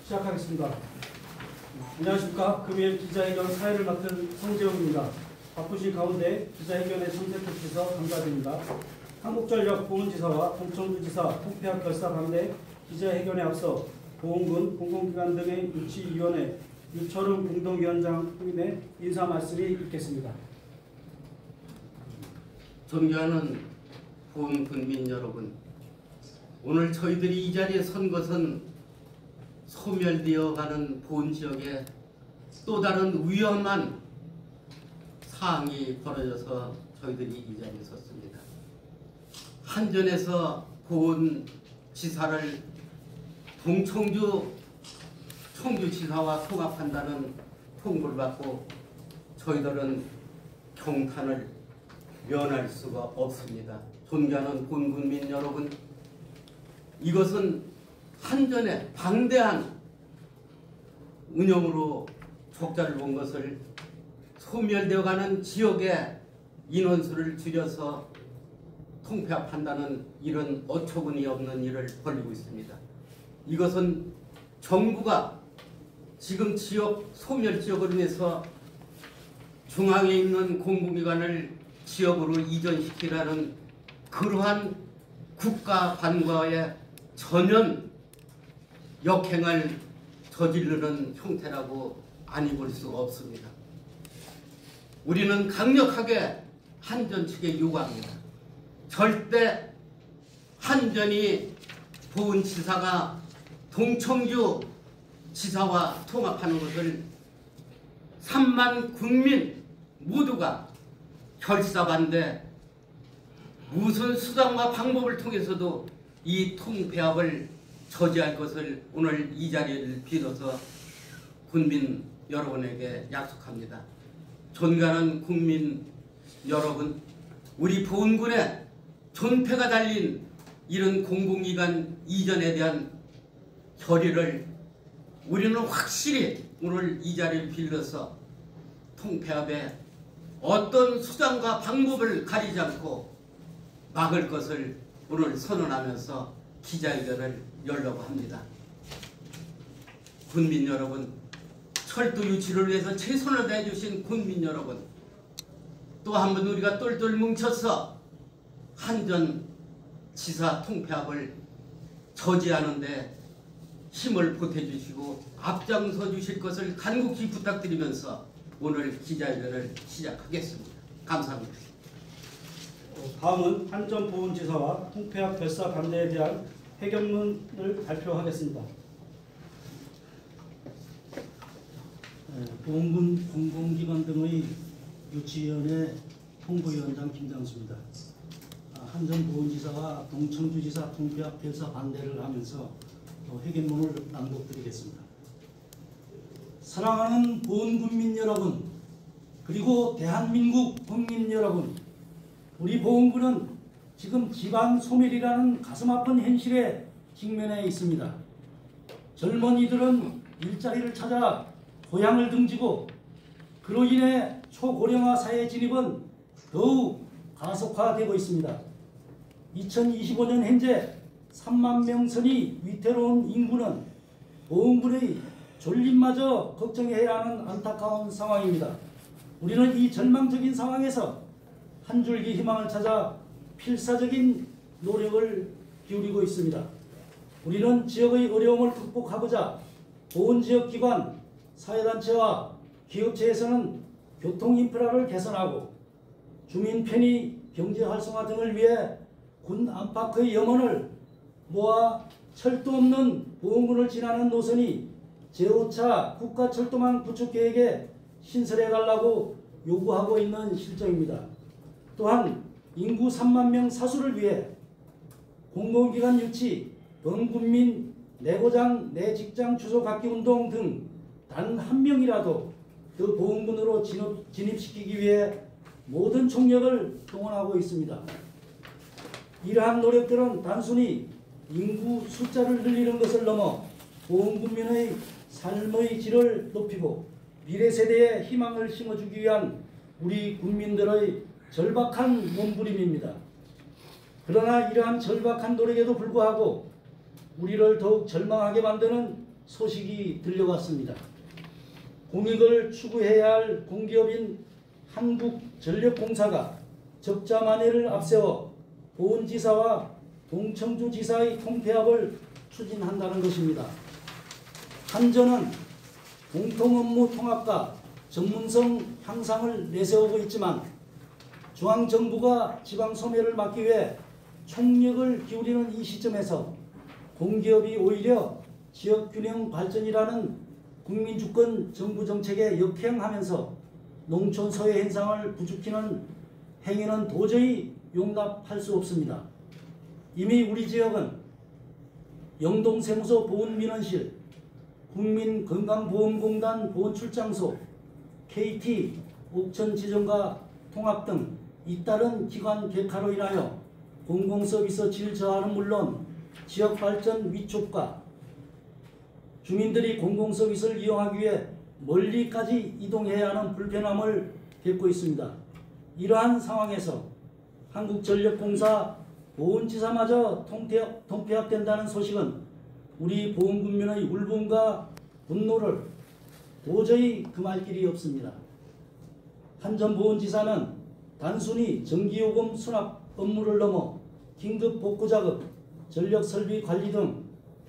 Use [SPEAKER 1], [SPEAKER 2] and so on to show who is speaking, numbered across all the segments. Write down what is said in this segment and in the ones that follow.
[SPEAKER 1] 시작하겠습니다. 안녕하십니까. 금일 기자회견 사회를 맡은 성재웅입니다. 바쁘신 가운데 기자회견에 참석해 주셔서 감사드립니다. 한국전력 보훈지사와 동청주지사 통폐합 결사 반대 기자회견에 앞서 보훈군 공공기관 등의 유치위원회 유철웅 공동위원장님의 인사 말씀이 있겠습니다.
[SPEAKER 2] 존경하는 보훈군민 여러분, 오늘 저희들이 이 자리에 선 것은 소멸되어가는 보훈지역에 또 다른 위험한 사항이 벌어져서 저희들이 이 자리에 섰습니다. 한전에서 보훈지사를 동청주 청주지사와 통합한다는 통보를 받고 저희들은 경탄을 면할 수가 없습니다. 존경하는 보훈군민 여러분, 이것은 한전의 방대한 운영으로 족자를 본 것을 소멸되어가는 지역의 인원수를 줄여서 통폐합한다는 이런 어처구니 없는 일을 벌이고 있습니다. 이것은 정부가 지금 지역 소멸 지역을 위해서 중앙에 있는 공공기관을 지역으로 이전시키라는 그러한 국가 관과의 전면 역행을 저지르는 형태라고 아니 볼 수가 없습니다. 우리는 강력하게 한전 측에 요구합니다. 절대 한전이 보훈지사가 동청주 지사와 통합하는 것을 3만 국민 모두가 결사반대, 무슨 수단과 방법을 통해서도 이 통폐합을 저지할 것을 오늘 이 자리를 빌어서 군민 여러분에게 약속합니다. 존경하는 국민 여러분, 우리 보훈군의 존폐가 달린 이런 공공기관 이전에 대한 결의를 우리는 확실히 오늘 이 자리를 빌려서 통폐합에 어떤 수단과 방법을 가리지 않고 막을 것을 오늘 선언하면서 기자회견을 열려고 합니다. 군민 여러분, 철도 유치를 위해서 최선을 다해주신 군민 여러분, 또 한 번 우리가 똘똘 뭉쳐서 한전 지사 통폐합을 저지하는 데 힘을 보태주시고 앞장서 주실 것을 간곡히 부탁드리면서 오늘 기자회견을 시작하겠습니다. 감사합니다.
[SPEAKER 1] 다음은 한전 보훈지사와 통폐합 결사 반대에 대한 해결문을 발표하겠습니다.
[SPEAKER 3] 보훈군 공공기관 등의 유치위원회 홍보위원장 김장수입니다. 한전 보훈지사와 동청주지사 통폐합 결사 반대를 하면서 회견문을 낭독드리겠습니다. 사랑하는 보훈군민 여러분, 그리고 대한민국 국민 여러분, 우리 보훈군은 지금 기반 소멸이라는 가슴 아픈 현실에 직면해 있습니다. 젊은이들은 일자리를 찾아 고향을 등지고 그로 인해 초고령화 사회 진입은 더욱 가속화되고 있습니다. 2025년 현재 3만 명 선이 위태로운 인구는 보훈군의 존립마저 걱정해야 하는 안타까운 상황입니다. 우리는 이 절망적인 상황에서 한 줄기 희망을 찾아 필사적인 노력을 기울이고 있습니다. 우리는 지역의 어려움을 극복하고자 보훈지역기관, 사회단체와 기업체에서는 교통인프라를 개선하고 주민 편의, 경제 활성화 등을 위해 군 안팎의 염원을 모아 철도 없는 보훈군을 지나는 노선이 제5차 국가철도망 구축 계획에 신설해 달라고 요구하고 있는 실정입니다. 또한 인구 3만 명 사수를 위해 공공기관 유치, 범군민 내고장, 내직장 주소 갖기 운동 등 단 한 명이라도 그 보훈군으로 진입시키기 위해 모든 총력을 동원하고 있습니다. 이러한 노력들은 단순히 인구 숫자를 늘리는 것을 넘어 보훈군민의 삶의 질을 높이고 미래 세대에 희망을 심어주기 위한 우리 국민들의 절박한 몸부림입니다. 그러나 이러한 절박한 노력에도 불구하고 우리를 더욱 절망하게 만드는 소식이 들려왔습니다. 공익을 추구해야 할 공기업인 한국전력공사가 적자 만회를 앞세워 보은지사와 동청주지사의 통폐합을 추진한다는 것입니다. 한전은 공통업무 통합과 전문성 향상을 내세우고 있지만 중앙정부가 지방소멸을 막기 위해 총력을 기울이는 이 시점에서 공기업이 오히려 지역균형 발전이라는 국민주권 정부정책에 역행하면서 농촌 소외 현상을 부추기는 행위는 도저히 용납할 수 없습니다. 이미 우리 지역은 영동세무서 보훈민원실, 국민건강보험공단 보훈출장소, KT, 옥천지점과 통합 등 잇따른 기관 객화로 인하여 공공서비스 질 저하는 물론 지역발전 위축과 주민들이 공공서비스를 이용하기 위해 멀리까지 이동해야 하는 불편함을 겪고 있습니다. 이러한 상황에서 한국전력공사 보훈지사마저 통폐합된다는 소식은 우리 보훈군민의 울분과 분노를 도저히 금할 길이 없습니다. 한전보훈지사는 단순히 전기요금 수납 업무를 넘어 긴급복구작업, 전력설비 관리 등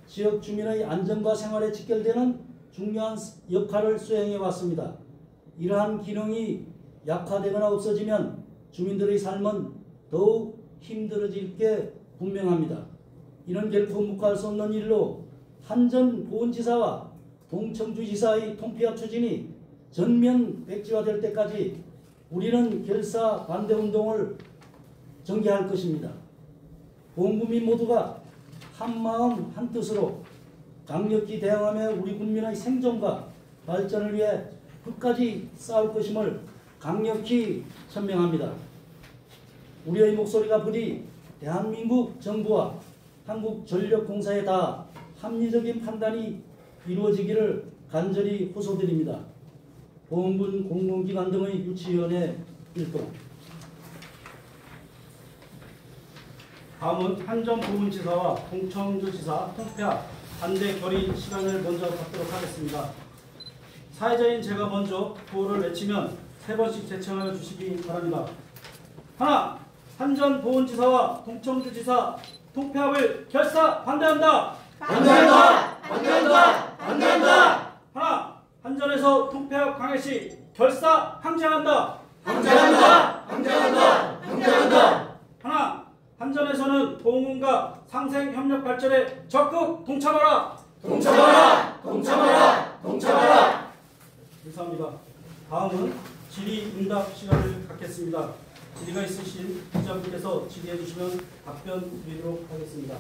[SPEAKER 3] 지역 주민의 안전과 생활에 직결되는 중요한 역할을 수행해 왔습니다. 이러한 기능이 약화되거나 없어지면 주민들의 삶은 더욱 힘들어질 게 분명합니다. 이는 결코 묵과할 수 없는 일로 한전보훈지사와 동청주지사의 통폐합 추진이 전면 백지화될 때까지 우리는 결사 반대 운동을 전개할 것입니다. 보훈국민 모두가 한마음 한뜻으로 강력히 대응하며 우리 국민의 생존과 발전을 위해 끝까지 싸울 것임을 강력히 천명합니다. 우리의 목소리가 부디 대한민국 정부와 한국전력공사에 다 합리적인 판단이 이루어지기를 간절히 호소드립니다. 보훈군 공공기관 등의 유치위원회 일동.
[SPEAKER 1] 다음은 한전보훈지사와 동청주지사 통폐합 반대 결의 시간을 먼저 갖도록 하겠습니다. 사회자인 제가 먼저 구호를 외치면 3번씩 제청하여 주시기 바랍니다. 하나, 한전보훈지사와 동청주지사 통폐합을 결사 반대한다.
[SPEAKER 4] 반대한다. 반대한다. 반대한다.
[SPEAKER 1] 하나, 한전에서 통폐합 강행 시 결사 항쟁한다.
[SPEAKER 4] 항쟁한다. 항쟁한다. 항쟁한다.
[SPEAKER 1] 하나, 한전에서는 보훈군과 상생협력 발전에 적극 동참하라.
[SPEAKER 4] 동참하라. 동참하라. 동참하라.
[SPEAKER 1] 감사합니다. 다음은 질의응답 시간을 갖겠습니다. 질의가 있으신 기자분께서 질의해 주시면 답변 드리도록 하겠습니다.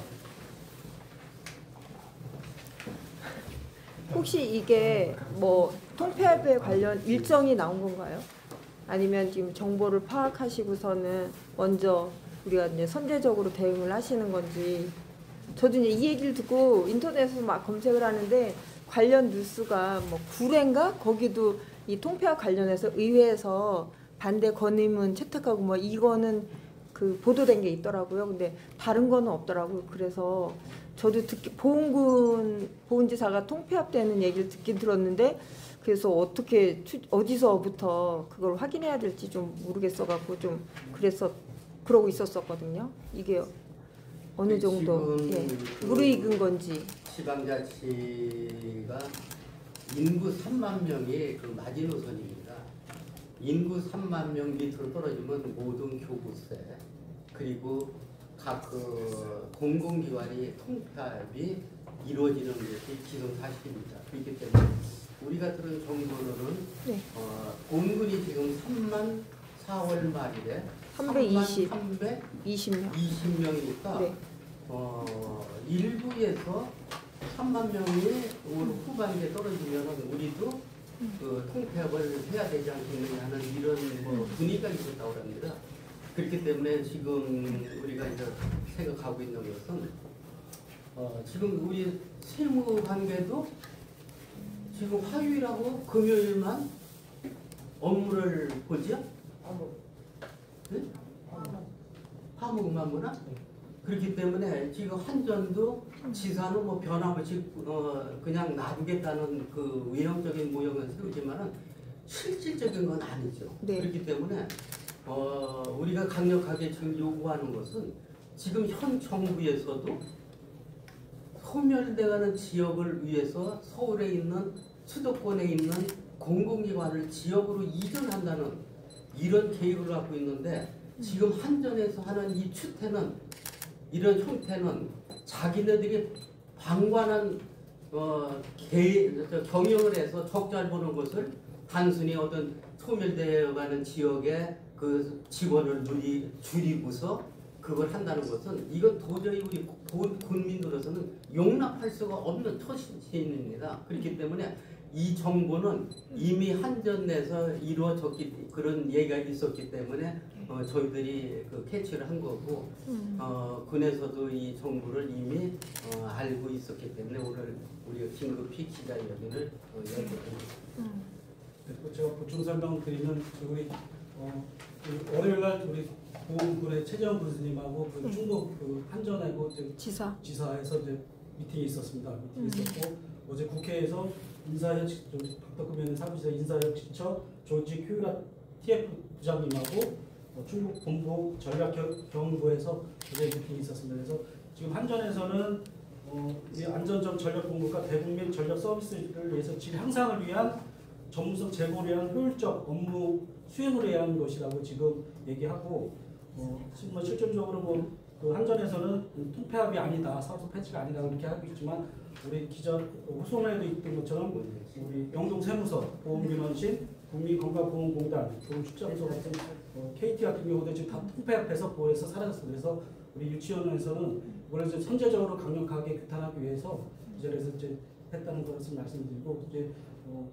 [SPEAKER 5] 혹시 이게 뭐 통폐합에 관련 일정이 나온 건가요? 아니면 지금 정보를 파악하시고서는 먼저 우리가 이제 선제적으로 대응을 하시는 건지. 저도 이제 이 얘기를 듣고 인터넷에서 막 검색을 하는데 관련 뉴스가 뭐 구례인가 거기도 이 통폐합 관련해서 의회에서 반대 건의문 채택하고 뭐 이거는 그 보도된 게 있더라고요. 근데 다른 거는 없더라고요. 그래서 저도 보훈지사가 통폐합되는 얘기를 듣긴 들었는데 그래서 어떻게 어디서부터 그걸 확인해야 될지 좀 모르겠어갖고 좀 그러고 있었었거든요. 이게 어느 정도 무르익은 건지.
[SPEAKER 2] 지방자치가 인구 3만 명이 그 마지노선입니다. 인구 3만 명 밑으로 떨어지면 모든 교부세 그리고 각 그 공공기관이 통폐합이 이루어지는 것이 기정사실입니다. 그렇기 때문에 우리가 들은 정보로는
[SPEAKER 5] 네.
[SPEAKER 2] 공군이 지금 3만 4월 말일에
[SPEAKER 5] 320명.
[SPEAKER 2] 20명이니까
[SPEAKER 5] 네.
[SPEAKER 2] 일부에서 3만 명이 올 후반기에 떨어지면 우리도 그 통폐합을 해야 되지 않겠느냐 하는 이런 뭐 분위기가 있었다고 합니다. 그렇기 때문에 지금 우리가 이제 생각하고 있는 것은 지금 우리 실무 관계도 지금 화요일하고 금요일만 업무를 보죠? 네? 화목만 보나? 그렇기 때문에 지금 한전도 지사는 뭐 변함없이 그냥 놔두겠다는 그 외형적인 모형을 세우지만은 실질적인 건 아니죠.
[SPEAKER 5] 네.
[SPEAKER 2] 그렇기 때문에 우리가 강력하게 지금 요구하는 것은 지금 현 정부에서도 소멸돼가는 지역을 위해서 서울에 있는 수도권에 있는 공공기관을 지역으로 이전한다는 이런 계획을 갖고 있는데 지금 한전에서 하는 이 추태는 이런 형태는 자기네들이 방관한 경영을 해서 적자를 보는 것을 단순히 어떤 소멸되어가는 지역의 그 지원을 줄이고서 그걸 한다는 것은 이건 도저히 우리 국민으로서는 용납할 수가 없는 처신입니다. 그렇기 때문에 이 정보는 이미 한전 내에서 이루어졌기 그런 얘기가 있었기 때문에 저희들이 그 캐치를 한 거고 군에서도 이 정보를 이미 알고 있었기 때문에 오늘 우리가 긴급히 기자회견을 열었습니다.
[SPEAKER 1] 제가 보충 설명을 드리면 우리 월요일날 우리 보훈군의 최재형 군수님하고 그 충북 그 한전하고 지사에서 이제 미팅이 있었습니다. 미팅이 있었고 어제 국회에서 인사혁 박덕금 사무실에 인사혁 지처 조지 큐라 TF 부장님하고 충북 본부 전략경부에서 어제 미팅이 있었습니다. 그래서 지금 한전에서는 이 안전정 전력공급과 대국민 전력 서비스를 위해서 질 향상을 위한 전문성 제고를 위한 효율적 업무 수행을 해야 하는 것이라고 지금 얘기하고 지금 뭐 실질적으로 그 한전에서는 통폐합이 아니다, 사업소 폐지가 아니다 그렇게 하고 있지만 우리 기자 후손에도 있던 것처럼 우리 영동세무서, 보험민원실, 국민건강보험공단, 교육출장소 같은 KT 같은 경우도 지금 다 통폐합해서 보호해서 사라졌습니다. 그래서 우리 유치원에서는 이걸 이제 선제적으로 강력하게 규탄하기 위해서 이 자리에서 이제 했다는 것을 말씀드리고 이제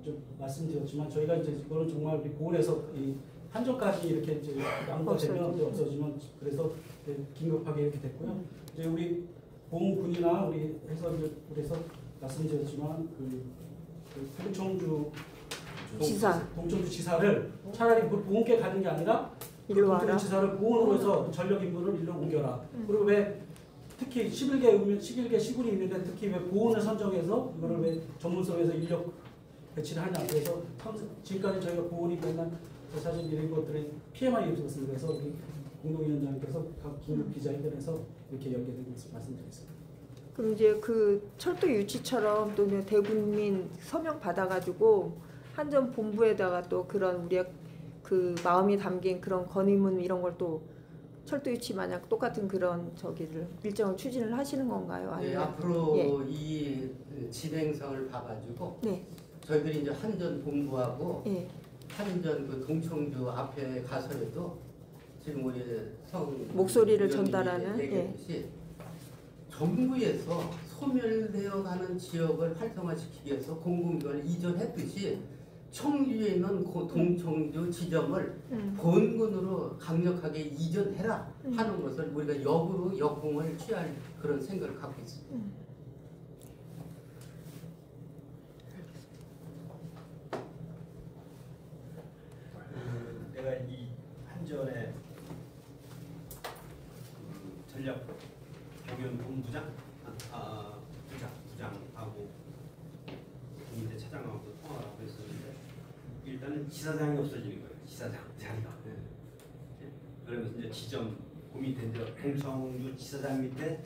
[SPEAKER 1] 좀 말씀드렸지만 저희가 이제 이거는 정말 우리 보훈에서 이 한전까지 이렇게 이제 양보가 되면 없어지면 그래서 긴급하게 이렇게 됐고요. 이제 우리 보훈군이나 우리 해서 이제 그래서 말씀드렸지만 그 동청주 지사를 차라리 보훈께 가는 게 아니라
[SPEAKER 5] 일로 와라.
[SPEAKER 1] 동청주 지사를 보훈으로 해서 전력 인구를 일로 옮겨라. 그리고 왜 특히 11개 시군이 있는데 특히 왜 보훈을 선정해서 이거를 왜 전문성에서 인력 배치를 하냐. 그래서 지금까지 저희가 보훈이 맨날 사실 이런 것들에 피해만 입었습니다. 그래서 우리 공동위원장님께서 각 긴급 기자회견에서 이렇게 열게 된 것을 말씀드리겠습니다.
[SPEAKER 5] 그럼 이제 그 철도 유치처럼 또 대국민 서명 받아가지고 한전 본부에다가 또 그런 우리의 그 마음이 담긴 그런 건의문 이런 걸 또 철도 유치 만약 똑같은 그런 저기를 일정을 추진을 하시는 건가요? 아니면
[SPEAKER 2] 네, 앞으로 이 진행상을 봐가지고 저희들이 이제 한전 본부하고 한전 그 동청주 앞에 가서라도 지금 우리
[SPEAKER 5] 목소리를 전달하는
[SPEAKER 2] 얘기했듯이 정부에서 소멸되어가는 지역을 활성화시키기 위해서 공공기관을 이전했듯이 청주에 있는 동청주 지점을 본군으로 강력하게 이전해라 하는 것을 우리가 역공을 취할 그런 생각을 갖고 있습니다.
[SPEAKER 6] 내가 이 한전의 전략 경영 본부장 부장하고 국민대 차장하고 통화를 하고 있었는데 일단은 지사장이 없어지는 거예요. 지사장 자리가. 그러면서 이제 지점 그 밑에 이제 동청주 지사장 밑에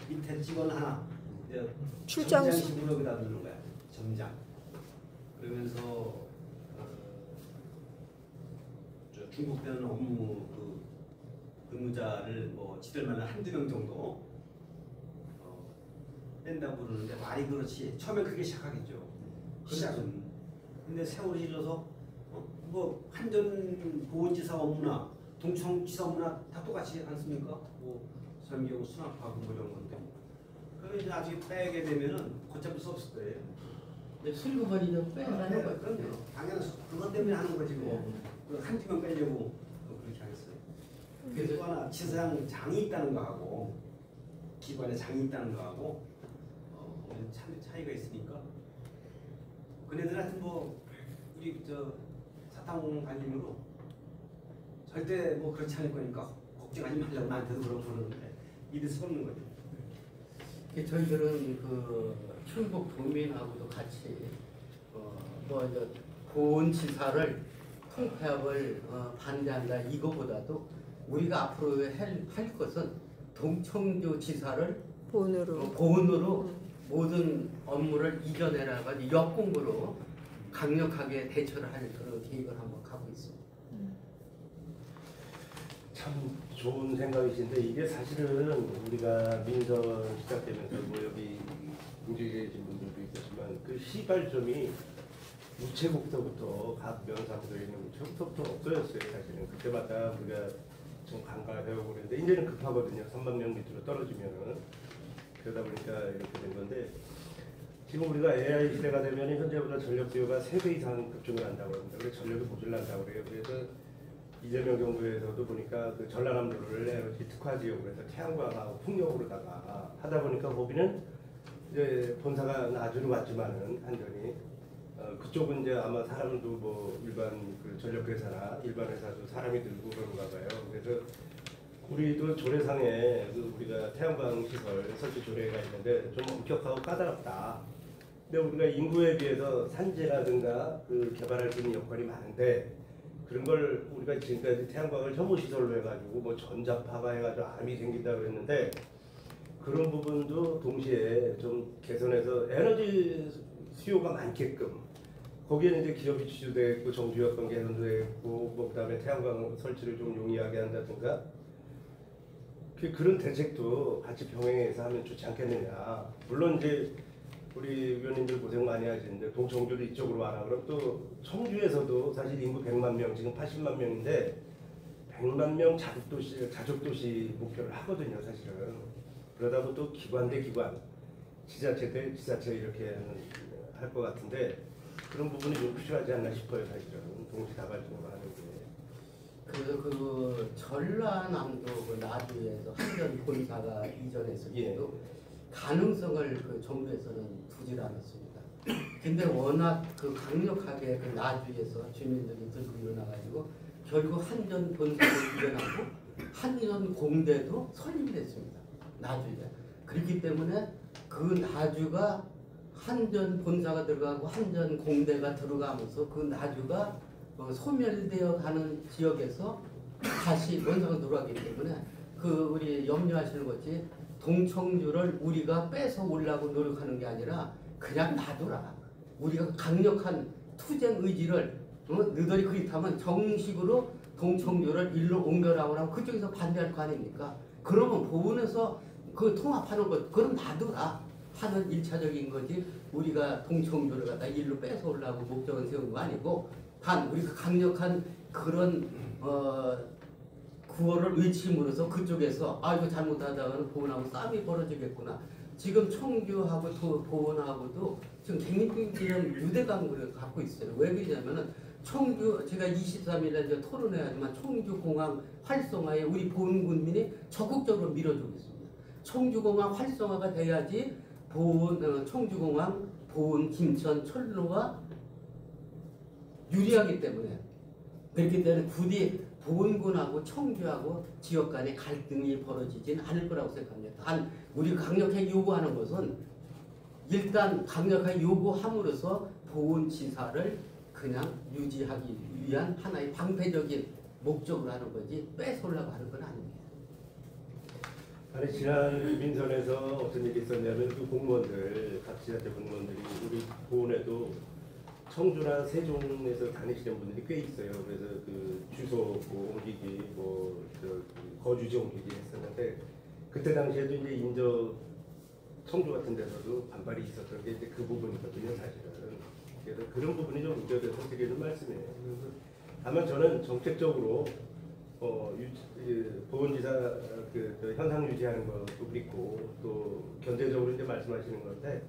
[SPEAKER 6] 밑에 직원 하나 점장식으로 여기다 두는 거야. 점장. 그러면서 중복되는 업무 근무자를 지들만은 한두 명 정도 뺀다고 그러는데 말이 그렇지. 처음에 그게 시작하겠죠. 시작은. 근데 세월이 흘러서 한전 보훈지사 업무나 동청지사 업무나 다 똑같이 않습니까? 설계하고 수납하고 이런 건데. 그러면 이제 나중에 빼게 되면은 걷잡을 수 없을 거예요.
[SPEAKER 2] 슬그머니는 빼라는 거예요.
[SPEAKER 6] 그럼요. 당연히 그것 때문에 하는 거지 한두 명 빼려고 그렇게 하겠어요. 그래서 또 하나 지사장 장이 있다는 거하고 기관에 장이 있다는 거하고 차이가 있으니까 그네들한테 우리 사탕 발림으로 절대 그렇지 않을 거니까 걱정하지 말라고 나한테도 그러고 그러는데 믿을 수 없는 거죠.
[SPEAKER 2] 저희들은 그 충북 도민하고도 같이 뭐저 보훈지사를 통폐합을 반대한다 이거보다도 우리가 앞으로 할 것은 동청주 지사를 보훈으로 모든 업무를 이전해라 가지고 역공부로 강력하게 대처를 할 그런 계획을 한번 가고 있습니다.
[SPEAKER 7] 참 좋은 생각이신데 이게 사실은 우리가 민선 시작되면서 뭐 여기 공직에 계신 분들도 있겠지만 그 시발점이 우체국서부터 각 면사무소에 있는 우체국서부터 없어졌어요. 사실은 그때마다 우리가 좀 간과해오고 그랬는데 이제는 급하거든요. 3만 명 밑으로 떨어지면은 그러다 보니까 이렇게 된 건데 지금 우리가 AI 시대가 되면 현재보다 전력 수요가 3배 이상 급증을 한다고 합니다. 그래서 전력이 모자란다고 그래요. 그래서 이재명 정부에서도 보니까 그 전라남도를 에너지 특화 지역으로 해서 태양광하고 풍력으로다가 하다 보니까 거기는 이제 본사가 나주로 왔지만은 한전이 그쪽은 이제 아마 사람도 뭐 일반 그 전력회사나 일반 회사도 사람이 들고 그런가 봐요. 그래서 우리도 조례상에 그 우리가 태양광 시설 설치 조례가 있는데 좀 엄격하고 까다롭다. 근데 우리가 인구에 비해서 산재라든가 그 개발할 수 있는 여건이 많은데 그런 걸 우리가 지금까지 태양광을 혐오 시설로 해가지고 뭐 전자파가 해가지고 암이 생긴다 그랬는데 그런 부분도 동시에 좀 개선해서 에너지 수요가 많게끔 거기에는 이제 기업이 주주되어 있고 정주여건 개선되어 있고 뭐 그다음에 태양광 설치를 좀 용이하게 한다든가 그런 대책도 같이 병행해서 하면 좋지 않겠느냐. 물론 이제 우리 의원님들 고생 많이 하시는데 동청주도 이쪽으로 와라 그럼 또 청주에서도 사실 인구 100만 명 지금 80만 명인데 100만 명 자족도시 목표를 하거든요 사실은. 그러다 보면 또 기관 대 기관 지자체 대 지자체 이렇게 할 것 같은데 그런 부분이 좀 필요하지 않나 싶어요 사실은. 동시다발적으로 하는 게.
[SPEAKER 2] 그래서 그 전라남도 그 나주에서 한전 본사가 이전했을 때도 가능성을 그 정부에서는 두질 않았습니다. 근데 워낙 그 강력하게 그 나주에서 주민들이 들고 일어나가지고 결국 한전 본사를 이전하고 한전 공대도 설립됐습니다. 나주에. 그렇기 때문에 그 나주가 한전 본사가 들어가고 한전 공대가 들어가면서 그 나주가 소멸되어 가는 지역에서 다시 원상으로 들어가기 때문에 그 우리 염려하시는 것이 동청주를 우리가 뺏어 오려고 노력하는 게 아니라 그냥 놔둬라. 우리가 강력한 투쟁 의지를 너희들이 그렇다면 정식으로 동청주를 일로 옮겨라고 하면 그쪽에서 반대할 거 아닙니까? 그러면 보훈에서 그 통합하는 것 그럼 놔둬라 하는 일차적인 거지 우리가 동청주를 갖다 일로 뺏어 오려고 목적은 세운 거 아니고 단 우리가 강력한 그런 구호를 외침으로써 그쪽에서 아 이거 잘못하다가는 보훈하고 싸움이 벌어지겠구나. 지금 청주하고 보훈하고도 지금 굉장히 유대감을 갖고 있어요. 왜 그러냐면은 청주 제가 23일에 이제 토론해야지만 청주공항 활성화에 우리 보훈 군민이 적극적으로 밀어주고 있습니다. 청주공항 활성화가 돼야지 청주공항, 보훈, 김천, 철로가 유리하기 때문에 그렇기 때문에 부디 보훈군하고 청주하고 지역 간의 갈등이 벌어지진 않을 거라고 생각합니다. 단 우리가 강력하게 요구하는 것은 일단 강력하게 요구함으로써 보훈지사를 그냥 유지하기 위한 하나의 방패적인 목적으로 하는 거지 뺏어오려고 하는 건 아닙니다.
[SPEAKER 7] 아니 지난 민선에서 어떤 일이 있었냐면 그 공무원들 각 지자체 공무원들이 우리 보훈에도 청주나 세종에서 다니시는 분들이 꽤 있어요. 그래서 그 주소 옮기기, 거주지 옮기기 했었는데 그때 당시에도 이제 인접 청주 같은 데서도 반발이 있었던 게 이제 그 부분이거든요, 사실은. 그래서 그런 부분이 좀 우려돼서 드리는 말씀이에요. 그래서 다만 저는 정책적으로 보훈지사 그 현상 유지하는 것도 그렇고 또 견제적으로 이제 말씀하시는 건데.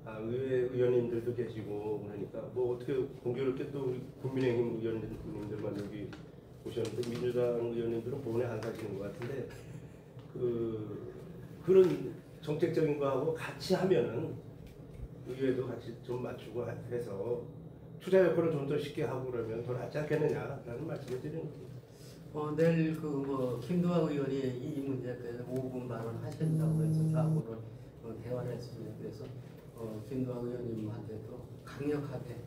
[SPEAKER 7] 의회 의원님들도 계시고 그러니까 뭐 어떻게 공교롭게 또 우리 국민의힘 의원님들만 여기 오셨는데 민주당 의원님들은 보훈에 안 사시는 것 같은데 그런 정책적인 거하고 같이 하면은 의회도 같이 좀 맞추고 해서 투자 여건을 좀 더 쉽게 하고 그러면 더 낫지 않겠느냐라는 말씀을 드리는 겁니다.
[SPEAKER 2] 내일 그 뭐 김두하 의원이 이 문제에 대해서 5분 발언하신다고 해서 저하고는 대화를 했습니다. 그래서 김두하 의원님한테도 강력하게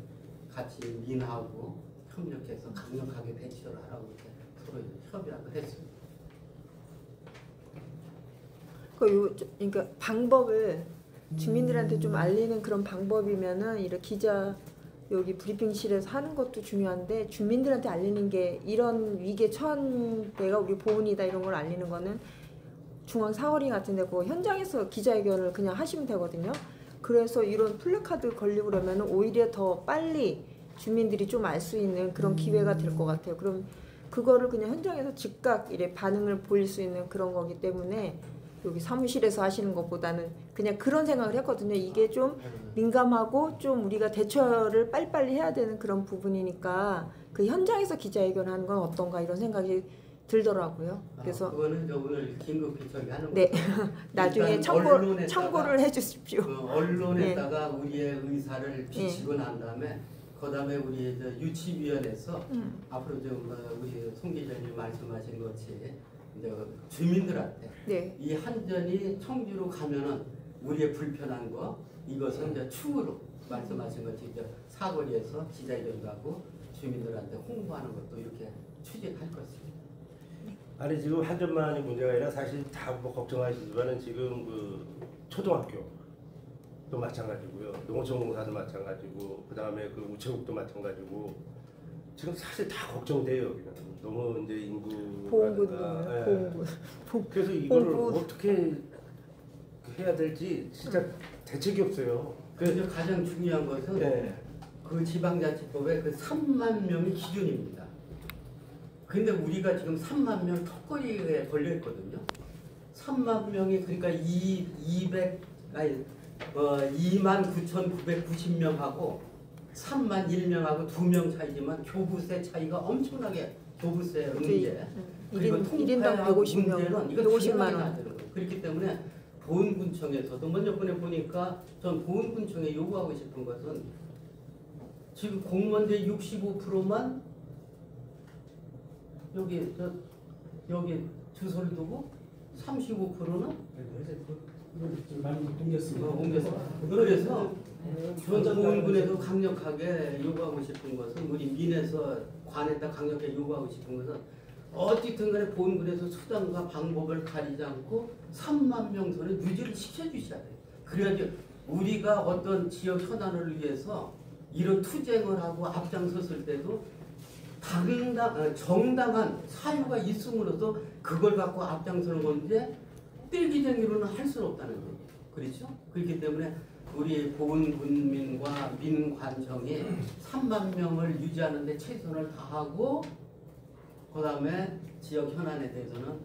[SPEAKER 2] 같이 민하고 협력해서 강력하게 대처를 하라고 이렇게 서로 협의하고 했습니다.
[SPEAKER 5] 그러니까 방법을 주민들한테 좀 알리는 그런 방법이면은 이렇게 기자 여기 브리핑실에서 하는 것도 중요한데 주민들한테 알리는 게 이런 위기에 처한 데가 우리 보은이다 이런 걸 알리는 거는 중앙 사거리 같은 데 그 현장에서 기자회견을 그냥 하시면 되거든요. 그래서 이런 플래카드 걸리고 그러면 오히려 더 빨리 주민들이 좀 알 수 있는 그런 기회가 될 것 같아요. 그럼 그거를 그냥 현장에서 즉각 이래 반응을 보일 수 있는 그런 거기 때문에 여기 사무실에서 하시는 것보다는 그냥 그런 생각을 했거든요. 이게 좀 민감하고 좀 우리가 대처를 빨리빨리 해야 되는 그런 부분이니까 그 현장에서 기자회견하는 건 어떤가 이런 생각이 들더라고요. 그래서
[SPEAKER 2] 그거는 오늘 긴급히 처리하는
[SPEAKER 5] 네.
[SPEAKER 2] 거죠.
[SPEAKER 5] 나중에 참고를 해주십시오.
[SPEAKER 2] 언론에다가 우리의 의사를 비치고 난 다음에 그다음에 우리 유치위원회에서 앞으로 좀 우리 송 기자님 말씀하신 것이 이제 주민들한테
[SPEAKER 5] 네.
[SPEAKER 2] 이 한전이 청주로 가면은 우리의 불편한 거 이것은 이제 추후로 말씀하신 것이 이제 사거리에서 기자회견 가고 주민들한테 홍보하는 것도 이렇게 추진할 것입니다.
[SPEAKER 7] 아니 지금 한전만이 문제가 아니라 사실 다 뭐 걱정하시지만은 지금 그 초등학교도 마찬가지고요, 농어촌공사도 마찬가지고, 그 다음에 그 우체국도 마찬가지고 지금 사실 다 걱정돼요. 여기는 너무 이제 인구라든가.
[SPEAKER 5] 보험군.
[SPEAKER 7] 그래서 이거를 어떻게 해야 될지 진짜 대책이 없어요.
[SPEAKER 2] 그래서 가장 중요한 것은
[SPEAKER 7] 네.
[SPEAKER 2] 그 지방자치법에 그 3만 명이 기준입니다. 근데 우리가 지금 3만 명 턱걸이에 걸려 있거든요. 3만 명이 그러니까 29,990명하고 3만 1명하고 2명 차이지만 교부세 차이가 엄청나게 교부세 문제 그리고
[SPEAKER 5] 1인당 150명,
[SPEAKER 2] 문제는 이거
[SPEAKER 5] 150만 원.
[SPEAKER 2] 되는 거예요. 그렇기 때문에 보훈군청에서도 먼저 번에 보니까 전 보훈군청에 요구하고 싶은 것은 지금 공무원들 65%만 여기 주소를 두고 35%는
[SPEAKER 1] 많이 옮겼습니다.
[SPEAKER 2] 옮겨서 그래서 전 보훈군에서 강력하게 요구하고 싶은 것은 우리 민에서 관에다 강력하게 요구하고 싶은 것은 어쨌든 간에 보훈군에서 수단과 방법을 가리지 않고 3만 명 선을 유지를 시켜주셔야 돼요. 그래야지 우리가 어떤 지역 현안을 위해서 이런 투쟁을 하고 앞장섰을 때도 정당한 사유가 있음으로써 그걸 갖고 앞장서는 건데 떼기쟁이로는 할 수는 없다는 거예요. 그렇죠? 그렇기 때문에 우리 보훈군민과 민관청이 3만 명을 유지하는 데 최선을 다하고 그 다음에 지역 현안에 대해서는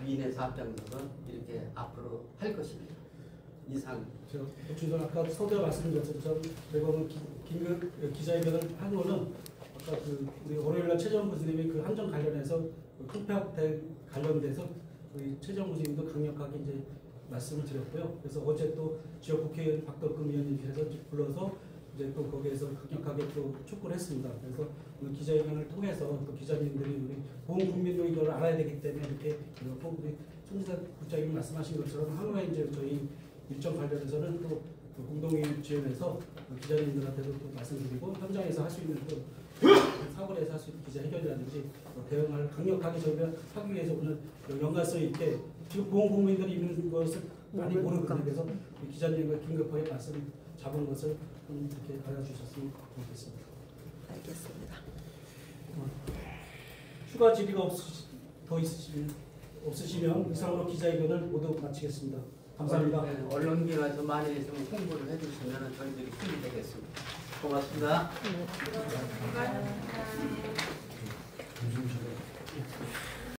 [SPEAKER 2] 민에서 앞장서서 이렇게 앞으로 할 것입니다. 이상.
[SPEAKER 1] 제가 아까 서두에 말씀드린 것처럼 저희가 오늘 긴급 기자회견을 하고는 아까 그 우리 월요일날 최재형 교수님이 그 한전 관련해서 통폐합 관련돼서 우리 최재형 교수님도 강력하게 이제 말씀을 드렸고요. 그래서 어제 또 지역 국회의원 박덕금 의원님께서 불러서 이제 또 거기에서 강력하게 또 촉구를 했습니다. 그래서 오늘 기자회견을 통해서 또 기자님들이 우리 보훈 국민도 이걸 알아야 되기 때문에 이렇게 꼭 우리 송지사 국장님 말씀하신 것처럼 하루에 이제 저희 일정 관련해서는 또 공동위원 지원해서 기자님들한테도 또 말씀드리고 현장에서 할 수 있는 또 사거리에서 할 수 있는 기자회견이라든지 대응을 강력하게 저희가 하기 위해서 오늘 연관성 있게 지금 보훈 국민들이 있는 것을 많이 모르거든요. 그래서 기자님과 긴급하게 말씀 잡은 것을 이렇게 알려주셨으면 좋겠습니다.
[SPEAKER 5] 알겠습니다.
[SPEAKER 1] 추가 질의가 없으시면 이상으로 기자회견을 모두 마치겠습니다. 감사합니다.
[SPEAKER 2] 언론기관에서 많이 좀 홍보를 해주시면 저희들이 힘이 되겠습니다. 고맙습니다.